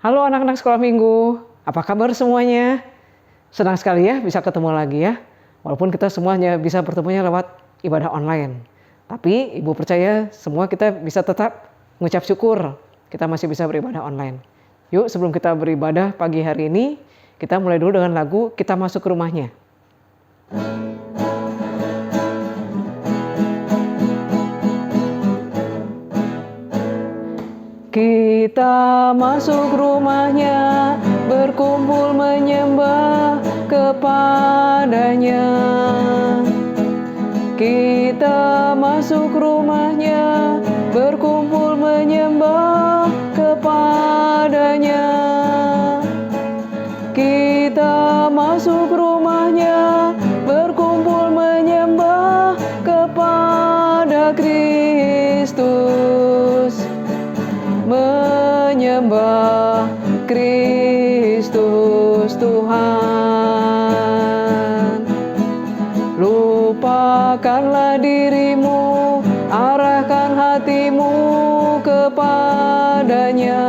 Halo anak-anak sekolah minggu, apa kabar semuanya? Senang sekali ya bisa ketemu lagi ya. Walaupun kita semuanya bisa bertemunya lewat ibadah online. Tapi Ibu percaya semua kita bisa tetap mengucap syukur kita masih bisa beribadah online. Yuk sebelum kita beribadah pagi hari ini, kita mulai dulu dengan lagu Kita Masuk ke Rumahnya. Kita masuk rumahnya, berkumpul menyembah kepadanya. Kita masuk rumahnya, berkumpul menyembah kepadanya. Kita masuk rumahnya, berkumpul menyembah kepada Kristus. Menyembah Kristus Tuhan. Lupakanlah dirimu, arahkan hatimu kepadanya.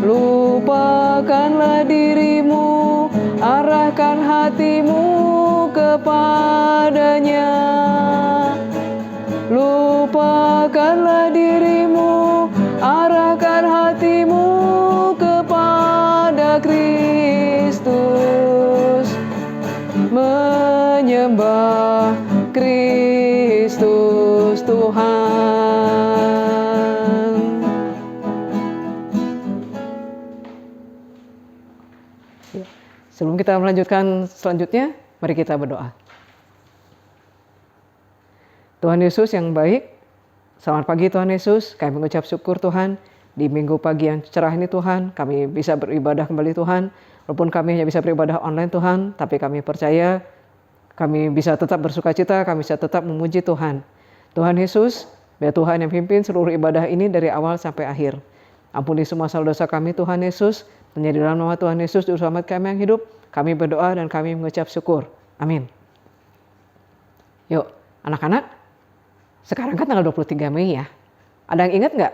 Lupakanlah dirimu, arahkan hatimu kepadanya. Lupakanlah dirimu, arahkan hatimu kepada Kristus. Menyembah Kristus Tuhan. Sebelum kita melanjutkan selanjutnya, mari kita berdoa. Tuhan Yesus yang baik, selamat pagi Tuhan Yesus, kami mengucap syukur Tuhan, di minggu pagi yang cerah ini Tuhan, kami bisa beribadah kembali Tuhan, walaupun kami hanya bisa beribadah online Tuhan, tapi kami percaya, kami bisa tetap bersuka cita, kami bisa tetap memuji Tuhan. Tuhan Yesus, biar Tuhan yang pimpin seluruh ibadah ini dari awal sampai akhir. Ampuni semua salah dosa kami Tuhan Yesus, hanya di dalam nama Tuhan Yesus, Juru Selamat kami yang hidup, kami berdoa dan kami mengucap syukur. Amin. Yuk, anak-anak. Sekarang kan tanggal 23 Mei ya. Ada yang ingat nggak?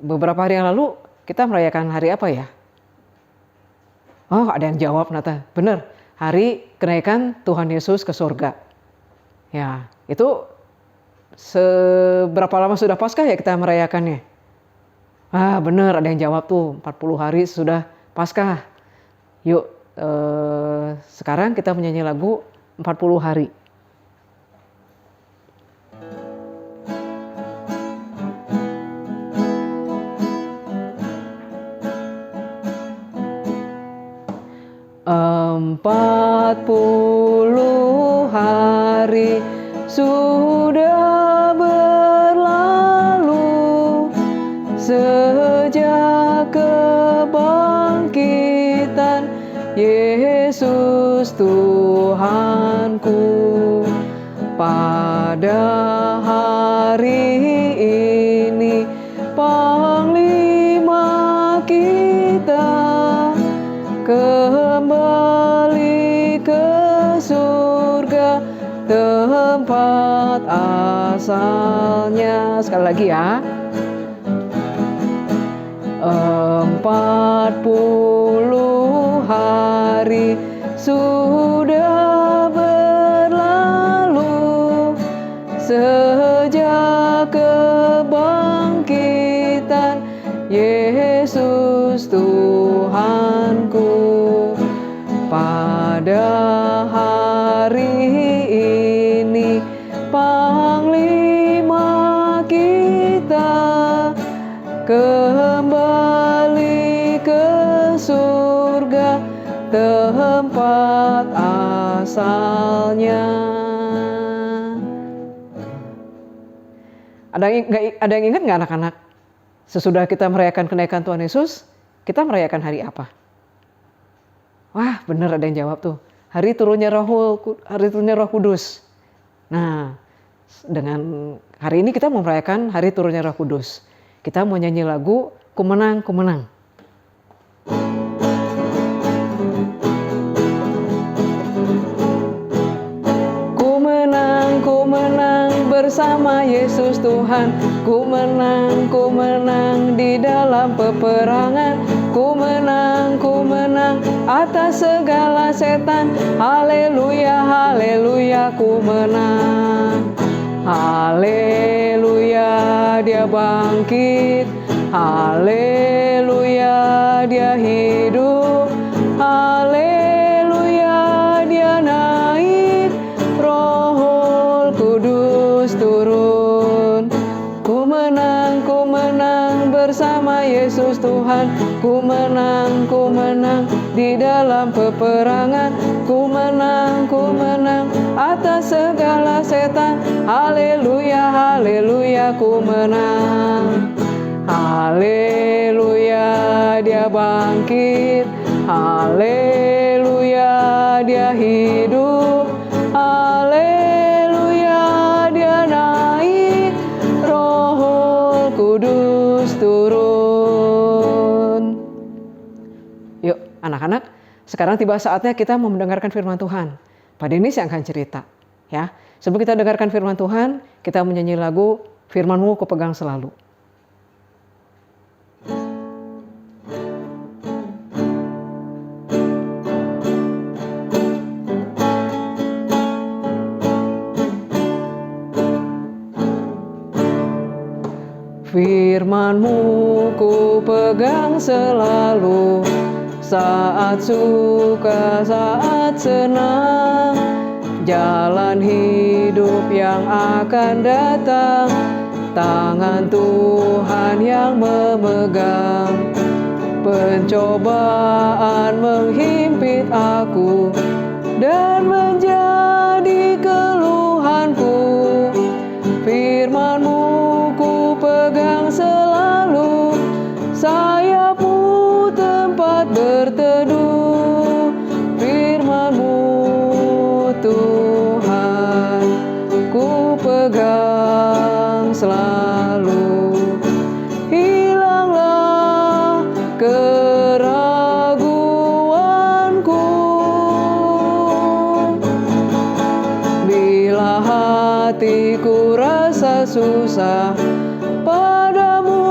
Beberapa hari yang lalu kita merayakan hari apa ya? Oh, ada yang jawab Nata. Bener, hari kenaikan Tuhan Yesus ke surga. Ya, itu seberapa lama sudah Paskah ya kita merayakannya? Ah, bener, ada yang jawab tuh 40 hari sudah Paskah. Yuk, sekarang kita menyanyi lagu 40 hari. Empat puluh hari sudah berlalu sejak kebangkitan Yesus Tuhanku. Pada hari ini Panglima kita kembali ke surga tempat asalnya. Sekali lagi ya. 40 hari sudah berlalu sejak kebangkitan Yesus Tuhanku. Pada hari ini Panglima kita kembali ke surga tempat asalnya. Ada yang ingat nggak anak-anak? Sesudah kita merayakan kenaikan Tuhan Yesus, kita merayakan hari apa? Wah, bener ada yang jawab tuh. Hari turunnya Roh Kudus. Nah, dengan hari ini kita mau merayakan hari turunnya Roh Kudus. Kita mau nyanyi lagu Ku Menang, Ku Menang. Ku menang bersama Yesus Tuhan. Ku menang di dalam peperangan. Ku menang atas segala setan. Haleluya, haleluya, ku menang. Haleluya, dia bangkit. Haleluya, dia hidup. Haleluya, dia naik. Roh Kudus turun. Ku menang bersama Yesus Tuhan. Ku menang di dalam peperangan. Ku menang atas segala setan. Haleluya, haleluya, ku menang. Haleluya, dia bangkit. Haleluya, dia hidup. Haleluya, dia naik. Roh Kudus turun. Yuk anak-anak, sekarang tiba saatnya kita mau mendengarkan firman Tuhan. Pak Denis yang akan cerita. Ya, sebelum kita dengarkan firman Tuhan, kita menyanyi lagu Firman-Mu Kupegang Selalu. Firman-Mu ku pegang selalu, saat suka, saat senang, jalan hidup yang akan datang, tangan Tuhan yang memegang. Pencobaan menghimpit aku dan menjadi keluhanku. Firman-Mu ku pegang selalu, sayapmu tempat berteduh. Firman-Mu Tuhan ku pegang selalu. Hilanglah keraguanku bila hatiku rasa susah, padamu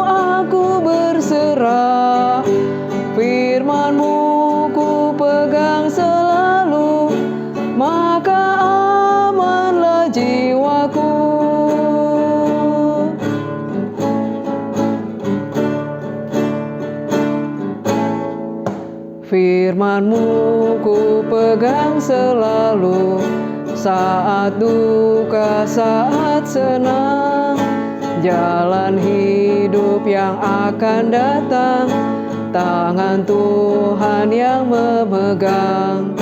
aku berserah. Firman-Mu ku pegang selalu, maka amanlah jiwaku. Firman-Mu ku pegang selalu, saat duka, saat senang, jalan hidup yang akan datang, tangan Tuhan yang memegang.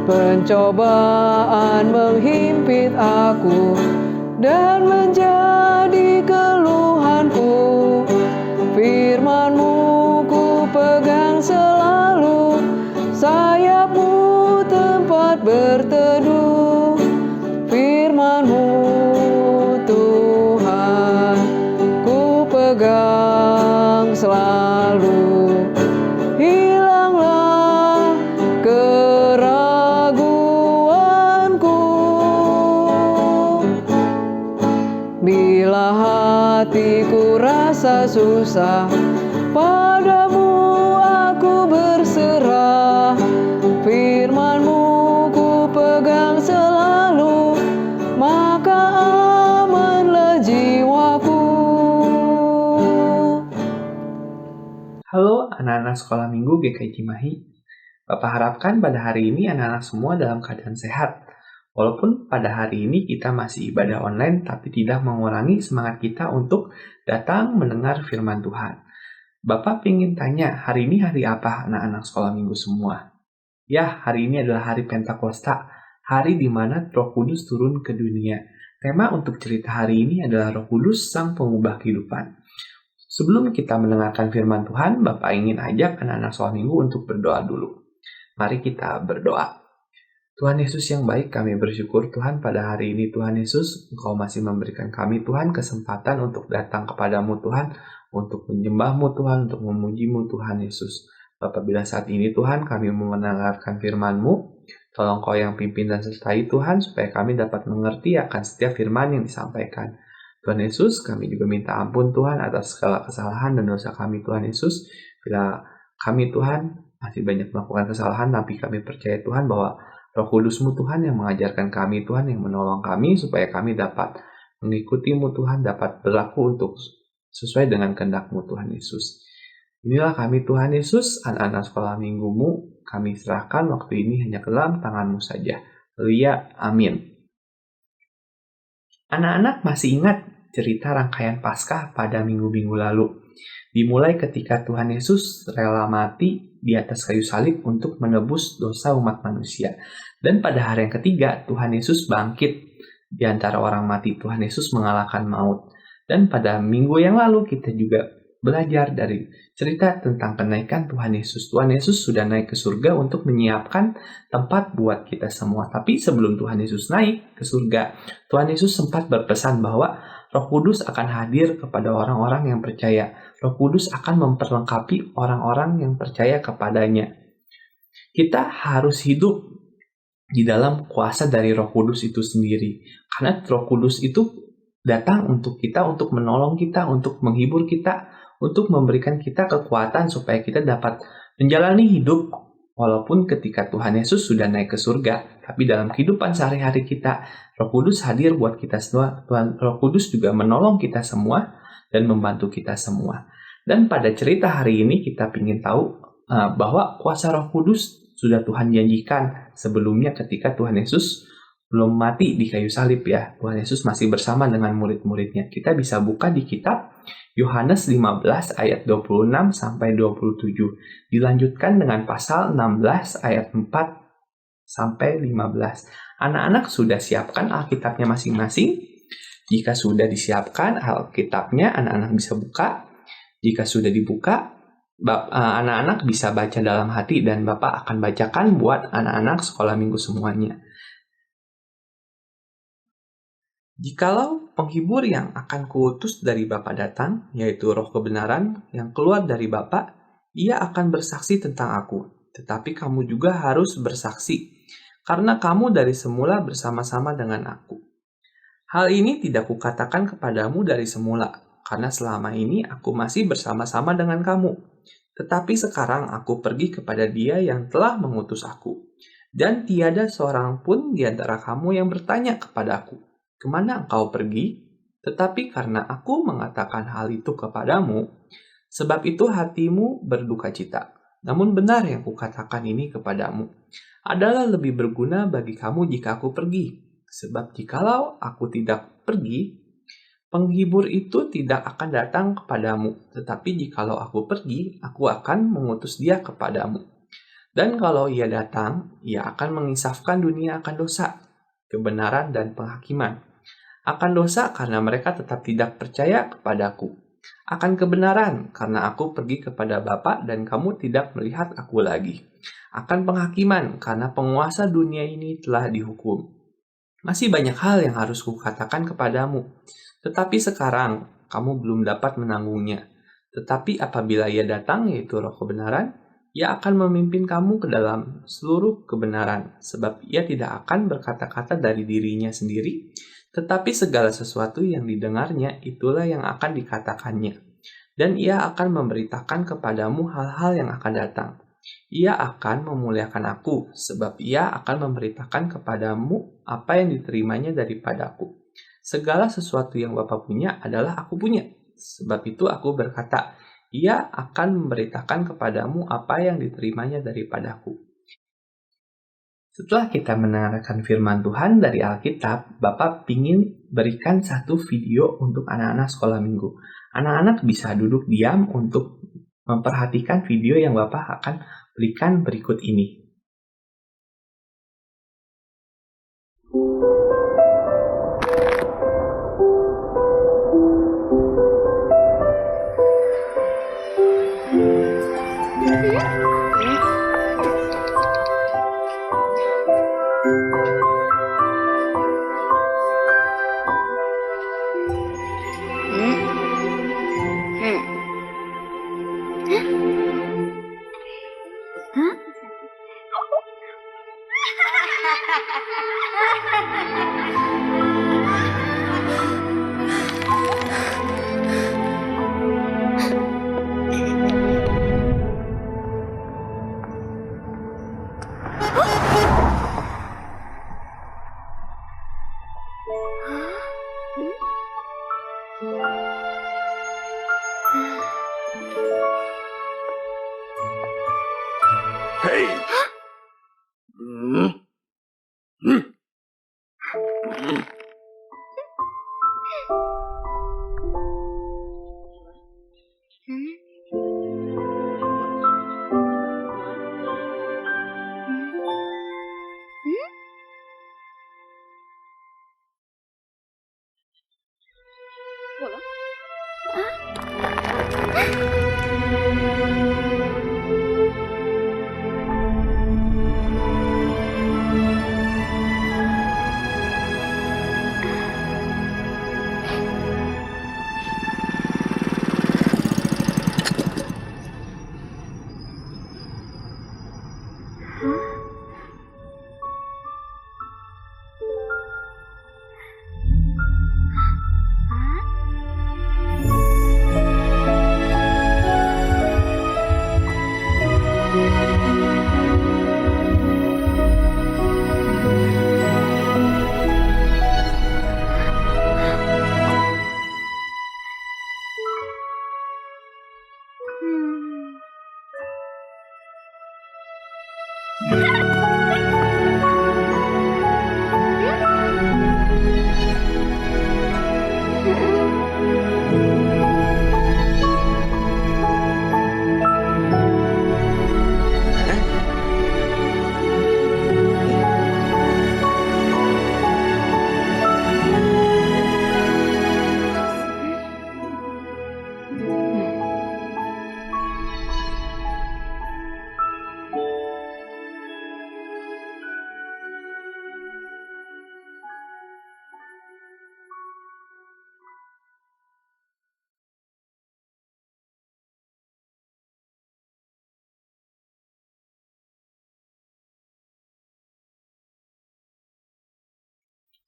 Pencobaan menghimpit aku dan menjadi keluhanku. Firman-Mu ku pegang selalu, sayapmu tempat berteduh. Firman-Mu Tuhan ku pegang selalu. Hilanglah keraguanku bila hatiku rasa susah, padamu aku berserah. Firman-Mu ku pegang selalu, maka amanlah jiwaku. Halo anak-anak sekolah minggu GKI Cimahi. Bapak harapkan pada hari ini anak-anak semua dalam keadaan sehat. Walaupun pada hari ini kita masih ibadah online, tapi tidak mengurangi semangat kita untuk datang mendengar firman Tuhan. Bapak ingin tanya, hari ini hari apa anak-anak sekolah minggu semua? Ya, hari ini adalah hari Pentakosta, hari di mana Roh Kudus turun ke dunia. Tema untuk cerita hari ini adalah Roh Kudus, Sang Pengubah Kehidupan. Sebelum kita mendengarkan firman Tuhan, Bapak ingin ajak anak-anak sekolah minggu untuk berdoa dulu. Mari kita berdoa. Tuhan Yesus yang baik, kami bersyukur Tuhan pada hari ini Tuhan Yesus, Engkau masih memberikan kami Tuhan kesempatan untuk datang kepadamu Tuhan, untuk menyembahmu Tuhan, untuk memujimu Tuhan Yesus. Bapak, bila saat ini Tuhan kami mau mendengarkan firman-Mu, Tolong Kau yang pimpin dan sertai Tuhan, supaya kami dapat mengerti akan setiap firman yang disampaikan. Tuhan Yesus, kami juga minta ampun Tuhan atas segala kesalahan dan dosa kami Tuhan Yesus. Bila kami Tuhan masih banyak melakukan kesalahan, tapi kami percaya Tuhan bahwa Roh Kudus-Mu Tuhan yang mengajarkan kami Tuhan, yang menolong kami supaya kami dapat mengikuti-Mu Tuhan, dapat berlaku untuk sesuai dengan kehendak-Mu Tuhan Yesus. Inilah kami Tuhan Yesus, anak-anak sekolah minggu-Mu, kami serahkan waktu ini hanya ke dalam tangan-Mu saja. Haleluya, amin. Anak-anak masih ingat cerita rangkaian Paskah pada minggu-minggu lalu. Dimulai ketika Tuhan Yesus rela mati di atas kayu salib untuk menebus dosa umat manusia. Dan pada hari yang ketiga, Tuhan Yesus bangkit di antara orang mati. Tuhan Yesus mengalahkan maut. Dan pada minggu yang lalu kita juga belajar dari cerita tentang kenaikan Tuhan Yesus. Tuhan Yesus sudah naik ke surga untuk menyiapkan tempat buat kita semua. Tapi sebelum Tuhan Yesus naik ke surga, Tuhan Yesus sempat berpesan bahwa Roh Kudus akan hadir kepada orang-orang yang percaya. Roh Kudus akan memperlengkapi orang-orang yang percaya kepadanya. Kita harus hidup di dalam kuasa dari Roh Kudus itu sendiri. Karena Roh Kudus itu datang untuk kita, untuk menolong kita, untuk menghibur kita, untuk memberikan kita kekuatan supaya kita dapat menjalani hidup walaupun ketika Tuhan Yesus sudah naik ke surga. Tapi dalam kehidupan sehari-hari kita, Roh Kudus hadir buat kita semua. Roh Kudus juga menolong kita semua dan membantu kita semua. Dan pada cerita hari ini kita ingin tahu bahwa kuasa Roh Kudus sudah Tuhan janjikan sebelumnya ketika Tuhan Yesus belum mati di kayu salib ya. Tuhan Yesus masih bersama dengan murid-muridnya. Kita bisa buka di kitab Yohanes 15 ayat 26 sampai 27. Dilanjutkan dengan pasal 16 ayat 4 sampai 15. Anak-anak sudah siapkan Alkitabnya masing-masing? Jika sudah disiapkan Alkitabnya, anak-anak bisa buka. Jika sudah dibuka, anak-anak bisa baca dalam hati dan Bapak akan bacakan buat anak-anak sekolah minggu semuanya. Jikalau penghibur yang akan kuutus dari Bapa datang, yaitu Roh kebenaran yang keluar dari Bapa, ia akan bersaksi tentang aku. Tetapi kamu juga harus bersaksi, karena kamu dari semula bersama-sama dengan aku. Hal ini tidak kukatakan kepadamu dari semula, karena selama ini aku masih bersama-sama dengan kamu. Tetapi sekarang aku pergi kepada Dia yang telah mengutus aku. Dan tiada seorang pun di antara kamu yang bertanya kepadaku, "Kemana engkau pergi?" Tetapi karena aku mengatakan hal itu kepadamu, sebab itu hatimu berduka cita. Namun benar yang kukatakan ini kepadamu adalah lebih berguna bagi kamu jika aku pergi. Sebab jikalau aku tidak pergi, penghibur itu tidak akan datang kepadamu. Tetapi jikalau aku pergi, aku akan mengutus Dia kepadamu. Dan kalau Ia datang, Ia akan mengisafkan dunia akan dosa, kebenaran dan penghakiman. Akan dosa karena mereka tetap tidak percaya kepadaku. Akan kebenaran karena aku pergi kepada Bapa dan kamu tidak melihat aku lagi. Akan penghakiman karena penguasa dunia ini telah dihukum. Masih banyak hal yang harus kukatakan kepadamu, tetapi sekarang kamu belum dapat menanggungnya. Tetapi apabila Ia datang, yaitu Roh kebenaran, Ia akan memimpin kamu ke dalam seluruh kebenaran, sebab Ia tidak akan berkata-kata dari dirinya sendiri, tetapi segala sesuatu yang didengarnya itulah yang akan dikatakannya. Dan Ia akan memberitakan kepadamu hal-hal yang akan datang. Ia akan memuliakan aku, sebab Ia akan memberitakan kepadamu apa yang diterimanya daripadaku. Segala sesuatu yang Bapa punya adalah aku punya. Sebab itu aku berkata, Ia akan memberitakan kepadamu apa yang diterimanya daripadaku. Setelah kita mendengarkan firman Tuhan dari Alkitab, Bapak ingin berikan satu video untuk anak-anak sekolah minggu. Anak-anak bisa duduk diam untuk memperhatikan video yang Bapak akan berikan berikut ini.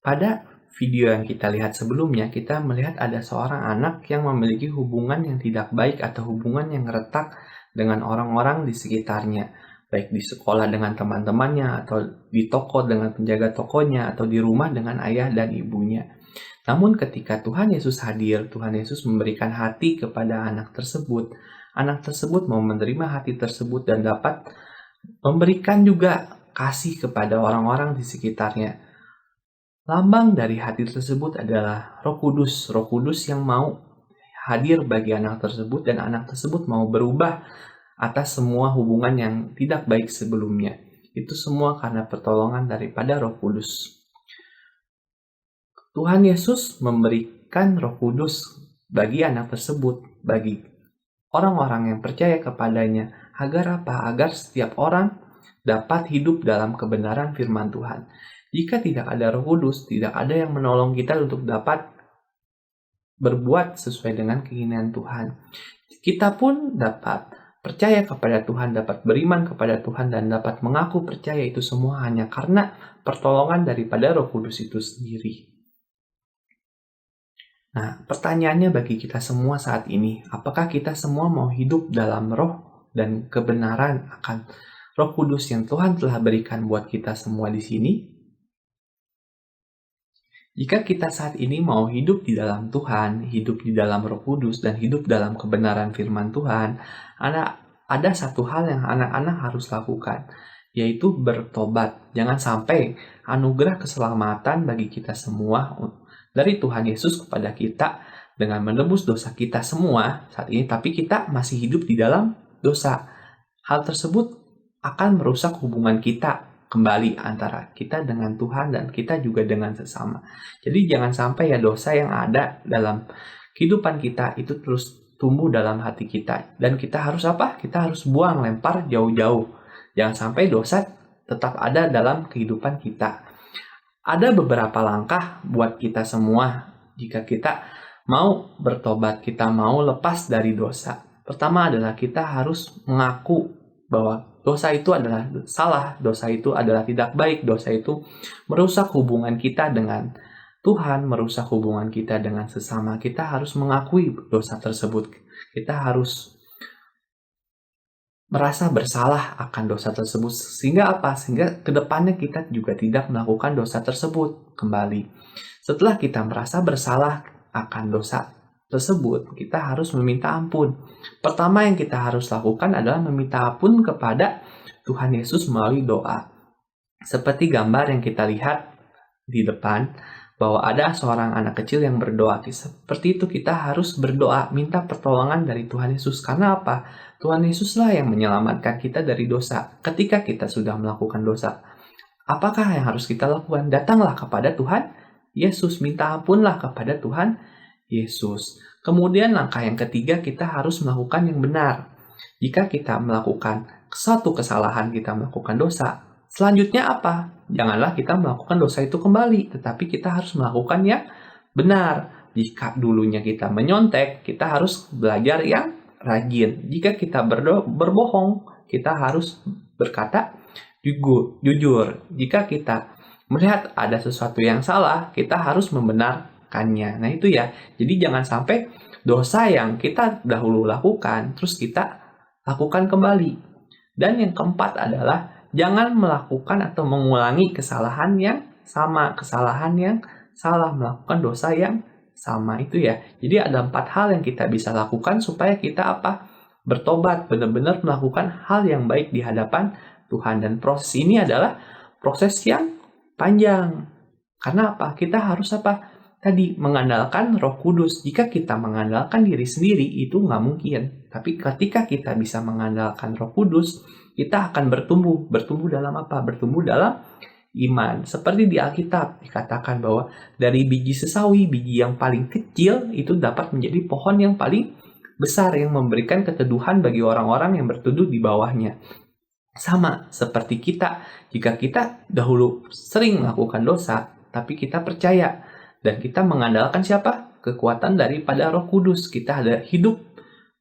Pada video yang kita lihat sebelumnya, kita melihat ada seorang anak yang memiliki hubungan yang tidak baik atau hubungan yang retak dengan orang-orang di sekitarnya, baik di sekolah dengan teman-temannya, atau di toko dengan penjaga tokonya, atau di rumah dengan ayah dan ibunya. Namun ketika Tuhan Yesus hadir, Tuhan Yesus memberikan hati kepada anak tersebut. Anak tersebut mau menerima hati tersebut dan dapat memberikan juga kasih kepada orang-orang di sekitarnya. Lambang dari hati tersebut adalah Roh Kudus. Roh Kudus yang mau hadir bagi anak tersebut dan anak tersebut mau berubah atas semua hubungan yang tidak baik sebelumnya. Itu semua karena pertolongan daripada Roh Kudus. Tuhan Yesus memberikan Roh Kudus bagi anak tersebut, bagi orang-orang yang percaya kepadanya. Agar apa? Agar setiap orang dapat hidup dalam kebenaran firman Tuhan. Jika tidak ada Roh Kudus, tidak ada yang menolong kita untuk dapat berbuat sesuai dengan keinginan Tuhan. Kita pun dapat percaya kepada Tuhan, dapat beriman kepada Tuhan, dan dapat mengaku percaya itu semua hanya karena pertolongan daripada Roh Kudus itu sendiri. Nah, pertanyaannya bagi kita semua saat ini, apakah kita semua mau hidup dalam roh dan kebenaran akan Roh Kudus yang Tuhan telah berikan buat kita semua di sini? Jika kita saat ini mau hidup di dalam Tuhan, hidup di dalam Roh Kudus, dan hidup dalam kebenaran firman Tuhan, ada satu hal yang anak-anak harus lakukan, yaitu bertobat. Jangan sampai anugerah keselamatan bagi kita semua dari Tuhan Yesus kepada kita dengan menebus dosa kita semua saat ini, tapi kita masih hidup di dalam dosa. Hal tersebut akan merusak hubungan kita kembali antara kita dengan Tuhan dan kita juga dengan sesama. Jadi jangan sampai ya dosa yang ada dalam kehidupan kita itu terus tumbuh dalam hati kita. Dan kita harus apa? Kita harus buang, lempar jauh-jauh. Jangan sampai dosa tetap ada dalam kehidupan kita. Ada beberapa langkah buat kita semua jika kita mau bertobat, kita mau lepas dari dosa. Pertama adalah kita harus mengaku bahwa dosa itu adalah salah, dosa itu adalah tidak baik, dosa itu merusak hubungan kita dengan Tuhan, merusak hubungan kita dengan sesama. Kita harus mengakui dosa tersebut. Kita harus merasa bersalah akan dosa tersebut. Sehingga apa? Sehingga kedepannya kita juga tidak melakukan dosa tersebut kembali. Setelah kita merasa bersalah akan dosa tersebut, kita harus meminta ampun. Pertama yang kita harus lakukan adalah meminta ampun kepada Tuhan Yesus melalui doa. Seperti gambar yang kita lihat di depan, bahwa ada seorang anak kecil yang berdoa. Seperti itu kita harus berdoa, minta pertolongan dari Tuhan Yesus. Karena apa? Tuhan Yesuslah yang menyelamatkan kita dari dosa. Ketika kita sudah melakukan dosa, apakah yang harus kita lakukan? Datanglah kepada Tuhan Yesus, minta ampunlah kepada Tuhan Yesus. Kemudian langkah yang ketiga, kita harus melakukan yang benar. Jika kita melakukan satu kesalahan, kita melakukan dosa, selanjutnya apa? Janganlah kita melakukan dosa itu kembali, tetapi kita harus melakukan yang benar. Jika dulunya kita menyontek, kita harus belajar yang rajin. Jika kita berbohong, kita harus berkata jujur. Jika kita melihat ada sesuatu yang salah, kita harus membenarkannya. Nah itu ya, jadi jangan sampai dosa yang kita dahulu lakukan, terus kita lakukan kembali. Dan yang keempat adalah, jangan melakukan atau mengulangi kesalahan yang sama, kesalahan yang salah, melakukan dosa yang sama itu ya. Jadi ada 4 hal yang kita bisa lakukan supaya kita bertobat, benar-benar melakukan hal yang baik di hadapan Tuhan. Dan proses ini adalah proses yang panjang. Karena apa? Kita harus Tadi, mengandalkan Roh Kudus. Jika kita mengandalkan diri sendiri, itu nggak mungkin. Tapi ketika kita bisa mengandalkan Roh Kudus, kita akan bertumbuh. Bertumbuh dalam apa? Bertumbuh dalam iman. Seperti di Alkitab dikatakan bahwa dari biji sesawi, biji yang paling kecil itu dapat menjadi pohon yang paling besar yang memberikan keteduhan bagi orang-orang yang berteduh di bawahnya. Sama seperti kita, jika kita dahulu sering melakukan dosa, tapi kita percaya dan kita mengandalkan siapa? Kekuatan daripada Roh Kudus. Kita ada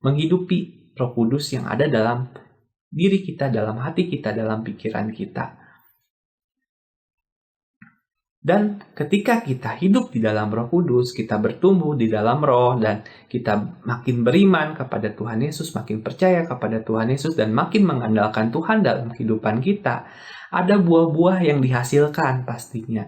menghidupi Roh Kudus yang ada dalam diri kita, dalam hati kita, dalam pikiran kita. Dan ketika kita hidup di dalam Roh Kudus, kita bertumbuh di dalam Roh, dan kita makin beriman kepada Tuhan Yesus, makin percaya kepada Tuhan Yesus, dan makin mengandalkan Tuhan dalam kehidupan kita, ada buah-buah yang dihasilkan pastinya.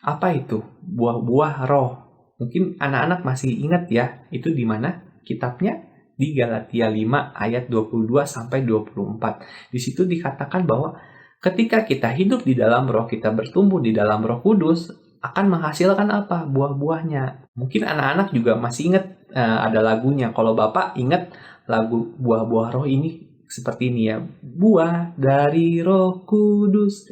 Apa itu? Buah-buah Roh. Mungkin anak-anak masih ingat ya, itu di mana kitabnya? Di Galatia 5 ayat 22-24. Di situ dikatakan bahwa ketika kita hidup di dalam Roh, kita bertumbuh di dalam Roh Kudus, akan menghasilkan apa? Buah-buahnya. Mungkin anak-anak juga masih ingat ada lagunya. Kalau Bapak ingat lagu buah-buah Roh ini seperti ini ya. Buah dari Roh Kudus,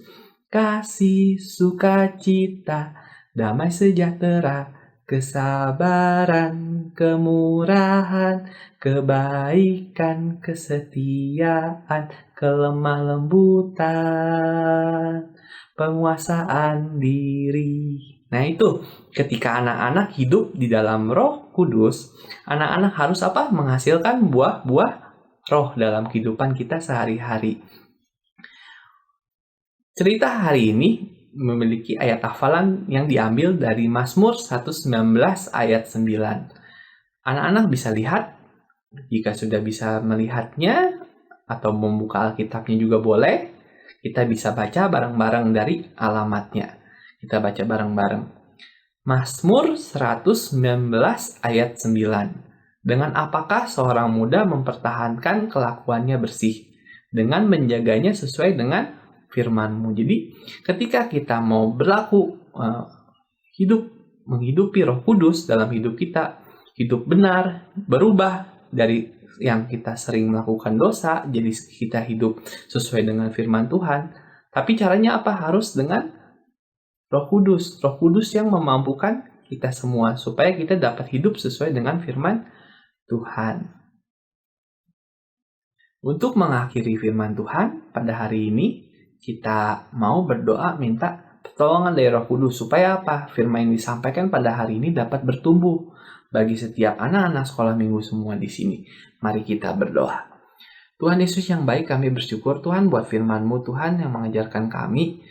kasih, sukacita, damai sejahtera, kesabaran, kemurahan, kebaikan, kesetiaan, kelemah lembutan, penguasaan diri. Nah itu, ketika anak-anak hidup di dalam Roh Kudus, anak-anak harus menghasilkan buah-buah Roh dalam kehidupan kita sehari-hari. Cerita hari ini memiliki ayat hafalan yang diambil dari Mazmur 119 ayat 9. Anak-anak bisa lihat, jika sudah bisa melihatnya, atau membuka Alkitabnya juga boleh, kita bisa baca bareng-bareng dari alamatnya. Kita baca bareng-bareng. Mazmur 119 ayat 9. Dengan apakah seorang muda mempertahankan kelakuannya bersih? Dengan menjaganya sesuai dengan firman-Mu. Jadi ketika kita mau menghidupi Roh Kudus dalam hidup kita, hidup benar, berubah dari yang kita sering melakukan dosa, jadi kita hidup sesuai dengan firman Tuhan. Tapi caranya apa? Harus dengan Roh Kudus. Roh Kudus yang memampukan kita semua supaya kita dapat hidup sesuai dengan firman Tuhan. Untuk mengakhiri firman Tuhan pada hari ini, kita mau berdoa minta pertolongan dari Roh Kudus supaya apa? Firman yang disampaikan pada hari ini dapat bertumbuh bagi setiap anak-anak sekolah minggu semua di sini. Mari kita berdoa. Tuhan Yesus yang baik, kami bersyukur Tuhan buat firman-Mu Tuhan yang mengajarkan kami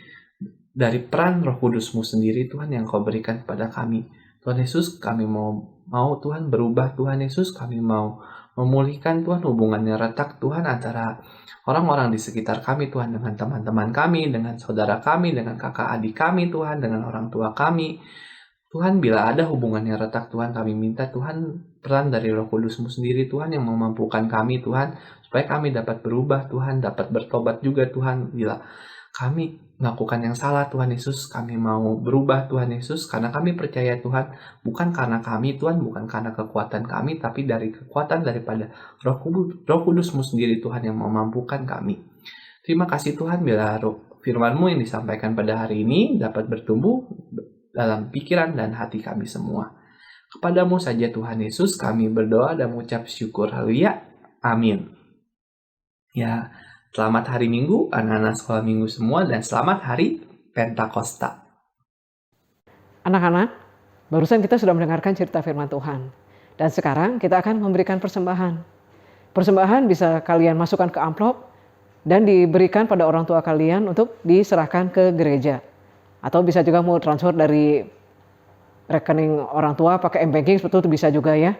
dari peran Roh Kudus-Mu sendiri Tuhan yang Kau berikan kepada kami. Tuhan Yesus, kami mau Tuhan berubah. Tuhan Yesus, kami mau memulihkan Tuhan hubungan yang retak Tuhan antara orang-orang di sekitar kami Tuhan, dengan teman-teman kami, dengan saudara kami, dengan kakak adik kami Tuhan, dengan orang tua kami. Tuhan, bila ada hubungan yang retak Tuhan, kami minta Tuhan peran dari Roh Kudus-Mu sendiri Tuhan yang memampukan kami Tuhan, supaya kami dapat berubah Tuhan, dapat bertobat juga Tuhan. Bila kami melakukan yang salah Tuhan Yesus, kami mau berubah Tuhan Yesus, karena kami percaya Tuhan, bukan karena kami Tuhan, bukan karena kekuatan kami, tapi dari kekuatan daripada Roh Kudus-Mu sendiri Tuhan yang memampukan kami. Terima kasih Tuhan bila firman-Mu yang disampaikan pada hari ini dapat bertumbuh dalam pikiran dan hati kami semua. Kepadamu saja Tuhan Yesus kami berdoa dan mengucap syukur. Haleluya. Amin. Ya, selamat hari Minggu, anak-anak sekolah Minggu semua, dan selamat hari Pentakosta. Anak-anak, barusan kita sudah mendengarkan cerita firman Tuhan. Dan sekarang kita akan memberikan persembahan. Persembahan bisa kalian masukkan ke amplop dan diberikan pada orang tua kalian untuk diserahkan ke gereja. Atau bisa juga mau transfer dari rekening orang tua pakai m-banking, seperti itu bisa juga ya.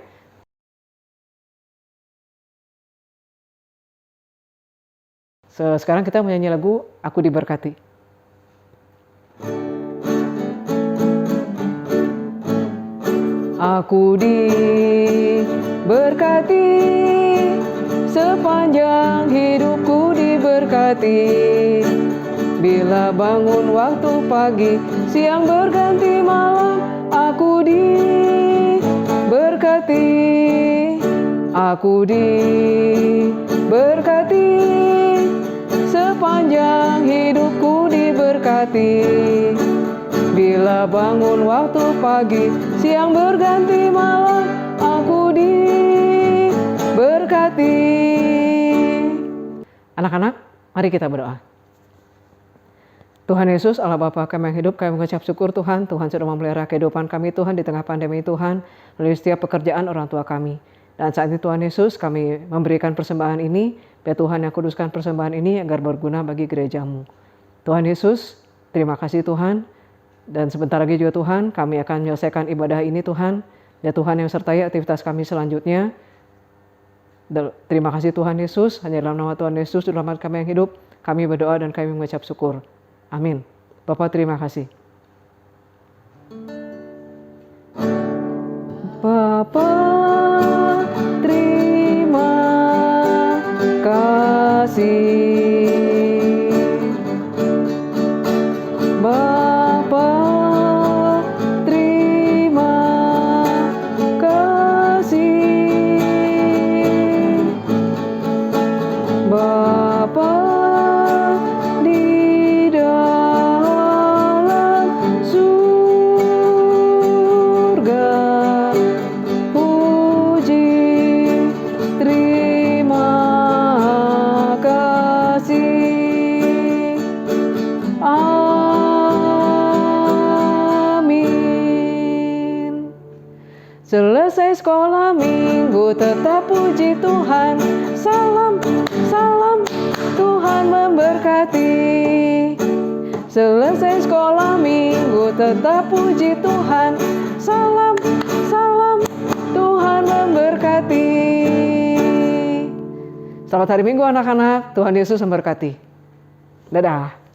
Sekarang kita menyanyi lagu Aku Diberkati. Aku diberkati, sepanjang hidupku diberkati. Bila bangun waktu pagi, siang berganti malam, aku diberkati. Aku diberkati, sepanjang hidupku diberkati. Bila bangun waktu pagi, siang berganti malam, aku diberkati. Anak-anak, mari kita berdoa. Tuhan Yesus, Allah Bapa kami yang hidup, kami mengucap syukur Tuhan. Tuhan sudah memelihara kehidupan kami Tuhan di tengah pandemi Tuhan, melalui setiap pekerjaan orang tua kami. Dan saat ini Tuhan Yesus, kami memberikan persembahan ini, biar Tuhan yang kuduskan persembahan ini agar berguna bagi gerejamu. Tuhan Yesus, terima kasih Tuhan. Dan sebentar lagi juga Tuhan, kami akan menyelesaikan ibadah ini Tuhan. Ya Tuhan yang sertai aktivitas kami selanjutnya. Terima kasih Tuhan Yesus, hanya dalam nama Tuhan Yesus, dalam kami yang hidup, kami berdoa dan kami mengucap syukur. Amin. Bapak terima kasih. Bapak terima kasih. Bapak terima kasih. Bapak di dalam surga, puji terima kasih. Amin. Selesai sekolah minggu tetap puji Tuhan. Salam, salam, Tuhan memberkati. Selesai sekolah minggu tetap puji Tuhan. Salam, salam, Tuhan memberkati. Selamat hari Minggu anak-anak, Tuhan Yesus memberkati. Dadah.